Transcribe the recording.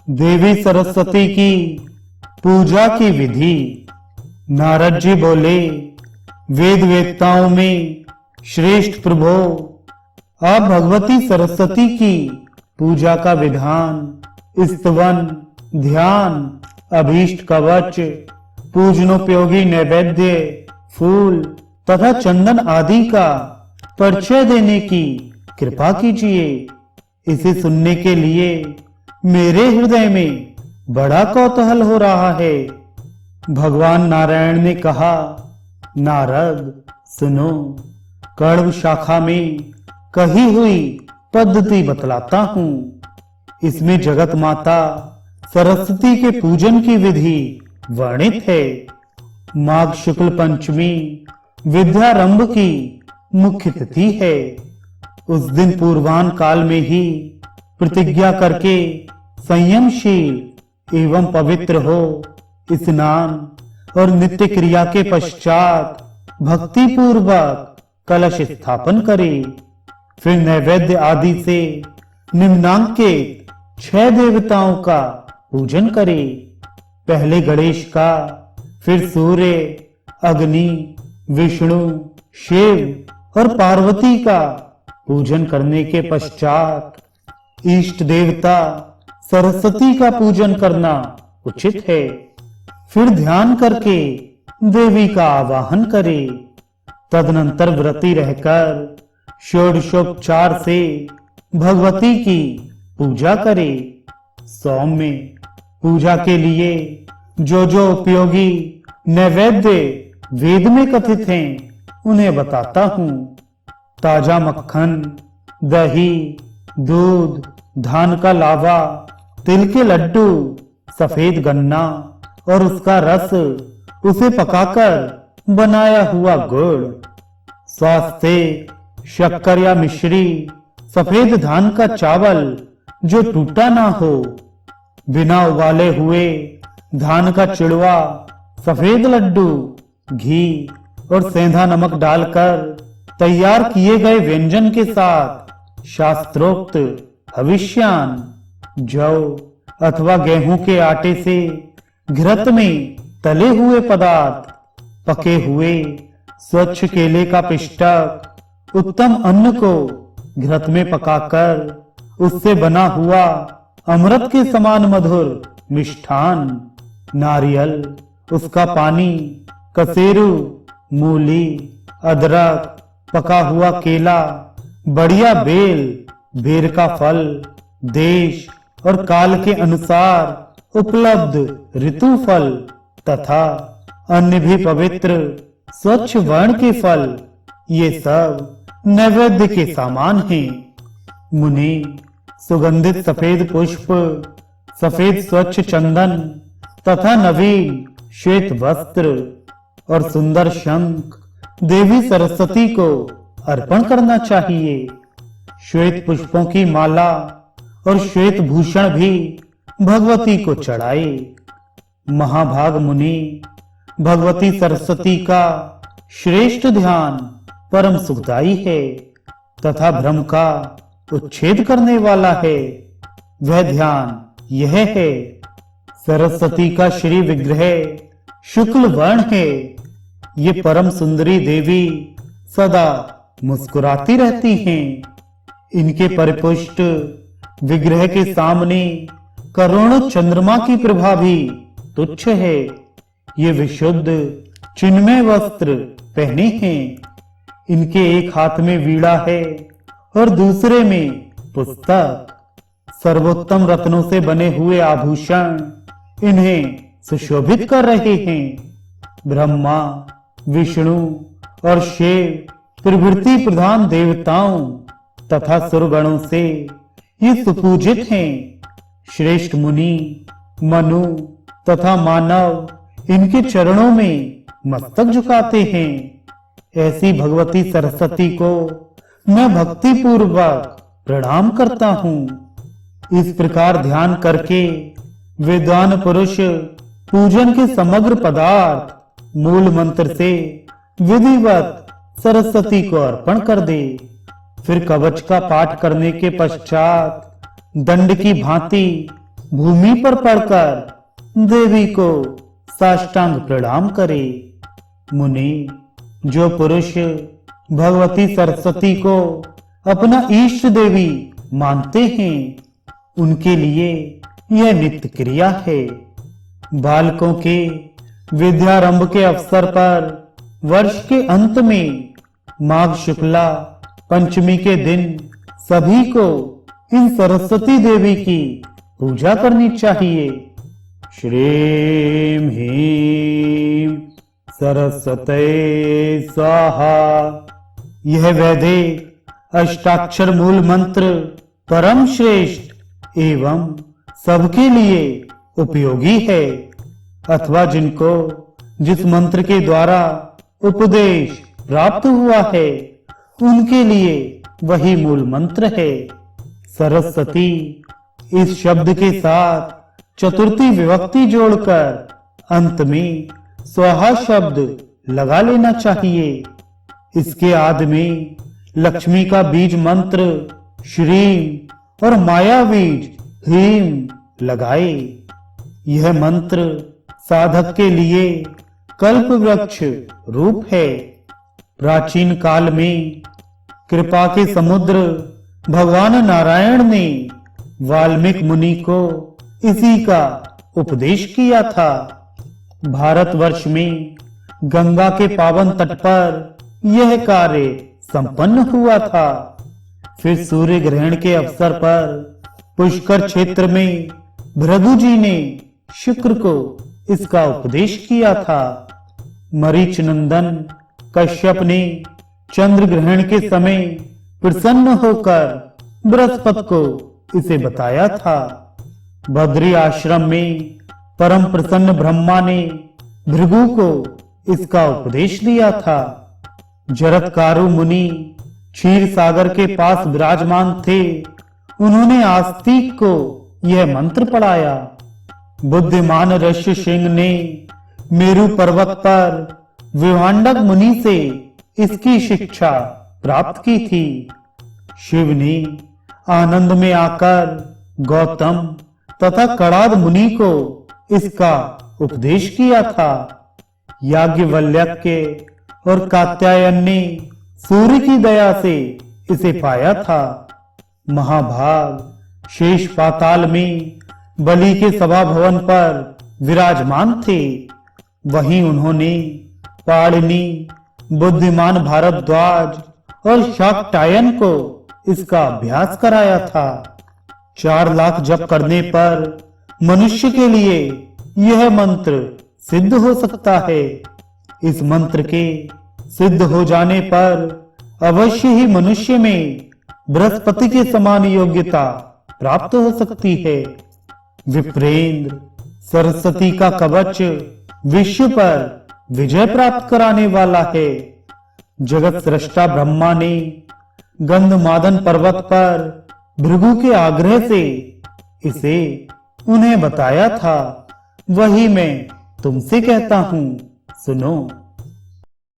देवी सरस्वती की पूजा की विधि। नारद जी बोले, वेद वेत्ताओं में श्रेष्ठ प्रभो, आप भगवती सरस्वती की पूजा का विधान, स्तवन, ध्यान, अभीष्ट कवच, पूजनोपयोगी नैवेद्य, फूल तथा चंदन आदि का परिचय देने की कृपा कीजिए। इसे सुनने के लिए मेरे हृदय में बड़ा कौतूहल हो रहा है। भगवान नारायण ने कहा, नारद सुनो, कण्व शाखा में कही हुई पद्धति बतलाता हूं। इसमें जगत माता सरस्वती के पूजन की विधि वर्णित है। माघ शुक्ल पंचमी विद्यारंभ की मुख्य तिथि है। उस दिन पूर्वान काल में ही प्रतिज्ञा करके संयमशील एवं पवित्र हो स्नान और नित्य क्रिया के पश्चात भक्ति पूर्वक कलश स्थापन करे। फिर नैवेद्य आदि से निम्नांकित 6 देवताओं का पूजन करे। पहले गणेश का, फिर सूर्य, अग्नि, विष्णु, शिव और पार्वती का पूजन करने के पश्चात इष्ट देवता सरस्वती का पूजन करना उचित है। फिर ध्यान करके देवी का आवाहन करे। तदनंतर व्रती रहकर षोडशोपचार से भगवती की पूजा करे। सौम्य पूजा के लिए जो जो उपयोगी नैवेद्य वेद में कथित हैं, उन्हें बताता हूं। ताजा मक्खन, दही, दूध, धान का लावा, तिल के लड्डू, सफेद गन्ना और उसका रस, उसे पकाकर बनाया हुआ गुड़, स्वास्थ्य शक्कर या मिश्री, सफेद धान का चावल जो टूटा ना हो, बिना उबाले हुए धान का चिड़वा, सफेद लड्डू, घी और सेंधा नमक डालकर तैयार किए गए व्यंजन के साथ शास्त्रोक्त हविष्यान, जौ अथवा गेहूं के आटे से घृत में तले हुए पदार्थ, पके हुए स्वच्छ केले का पिष्टक, उत्तम अन्न को घृत में पकाकर उससे बना हुआ अमृत के समान मधुर मिष्ठान, नारियल, उसका पानी, कसेरू, मूली, अदरक, पका हुआ केला, बढ़िया बेल, बेर का फल, देश और काल के अनुसार उपलब्ध ऋतु फल तथा अन्य भी पवित्र स्वच्छ वर्ण के फल, ये सब नैवेद्य के सामान हैं। मुनि सुगंधित सफेद पुष्प, सफेद स्वच्छ चंदन तथा नवीन श्वेत वस्त्र और सुंदर शंख देवी सरस्वती को अर्पण करना चाहिए। श्वेत पुष्पों की माला और श्वेत भूषण भी भगवती को चढ़ाए। महाभाग मुनि भगवती सरस्वती का श्रेष्ठ ध्यान परम सुखदायी है तथा भ्रम का उच्छेद करने वाला है। वह ध्यान यह है, सरस्वती का श्री विग्रह शुक्ल वर्ण है। ये परम सुंदरी देवी सदा मुस्कुराती रहती हैं। इनके परिपुष्ट विग्रह के सामने करोड़ों चंद्रमा की प्रभा भी तुच्छ है। ये विशुद्ध चिन्मय वस्त्र पहने हैं। इनके एक हाथ में वीणा है और दूसरे में पुस्तक। सर्वोत्तम रत्नों से बने हुए आभूषण इन्हें सुशोभित कर रहे हैं। ब्रह्मा, विष्णु और शिव प्रभृति प्रधान देवताओं तथा सुरगणों से ये सुपूजित हैं। श्रेष्ठ मुनि, मनु तथा मानव इनके चरणों में मस्तक झुकाते हैं। ऐसी भगवती सरस्वती को मैं भक्ति पूर्वक प्रणाम करता हूँ। इस प्रकार ध्यान करके विद्वान पुरुष पूजन के समग्र पदार्थ मूल मंत्र से विधिवत सरस्वती को अर्पण कर दे। फिर कवच का पाठ करने के पश्चात दंड की भांति भूमि पर पड़कर देवी को साष्टांग प्रणाम करे। मुनि, जो पुरुष भगवती सरस्वती को अपना इष्ट देवी मानते हैं, उनके लिए यह नित्य क्रिया है। बालकों के विद्यारंभ के अवसर पर वर्ष के अंत में माघ शुक्ला पंचमी के दिन सभी को इन सरस्वती देवी की पूजा करनी चाहिए। श्रीं ह्रीं सरस्वते स्वाहा। यह वैदिक अष्टाक्षर मूल मंत्र परम श्रेष्ठ एवं सबके लिए उपयोगी है, अथवा जिनको जिस मंत्र के द्वारा उपदेश प्राप्त हुआ है, उनके लिए वही मूल मंत्र है। सरस्वती इस शब्द के साथ चतुर्थी विभक्ति जोड़कर अंत में स्वाहा शब्द लगा लेना चाहिए। इसके आदि में लक्ष्मी का बीज मंत्र श्रीं और माया बीज ह्रीं लगाए। यह मंत्र साधक के लिए कल्प वृक्ष रूप है। प्राचीन काल में कृपा के समुद्र भगवान नारायण ने वाल्मीकि मुनि को इसी का उपदेश किया था। भारतवर्ष में गंगा के पावन तट पर यह कार्य संपन्न हुआ था। फिर सूर्य ग्रहण के अवसर पर पुष्कर क्षेत्र में भृगु जी ने शुक्र को इसका उपदेश किया था। मरीच नंदन कश्यप ने चंद्र ग्रहण के समय प्रसन्न होकर बृहस्पति को इसे बताया था। बद्री आश्रम में परम प्रसन्न ब्रह्मा ने भृगु को इसका उपदेश दिया था। जरत्कारु मुनि क्षीर सागर के पास विराजमान थे। उन्होंने आस्तिक को यह मंत्र पढ़ाया। बुद्धिमान ऋषि सिंह ने मेरु पर्वत पर विभांडक मुनि से इसकी शिक्षा प्राप्त की थी। शिव ने आनंद में आकर गौतम तथा कणाद मुनि को इसका उपदेश किया था। याज्ञवल्क्य और कात्यायन ने सूर्य की दया से इसे पाया था। महाभाग शेष पाताल में बलि के सभा भवन पर विराजमान थे। वहीं उन्होंने पाणिनि, बुद्धिमान भारद्वाज और शाक्टायन को इसका अभ्यास कराया था। 4 लाख जप करने पर मनुष्य के लिए यह मंत्र सिद्ध हो सकता है। इस मंत्र के सिद्ध हो जाने पर अवश्य ही मनुष्य में बृहस्पति के समान योग्यता प्राप्त हो सकती है। विप्रेंद्र, सरस्वती का कवच विश्व पर विजय प्राप्त कराने वाला है। जगत सृष्टा ब्रह्मा ने गंधमादन पर्वत पर भृगु के आग्रह से इसे उन्हें बताया था। वही मैं तुमसे कहता हूं, सुनो।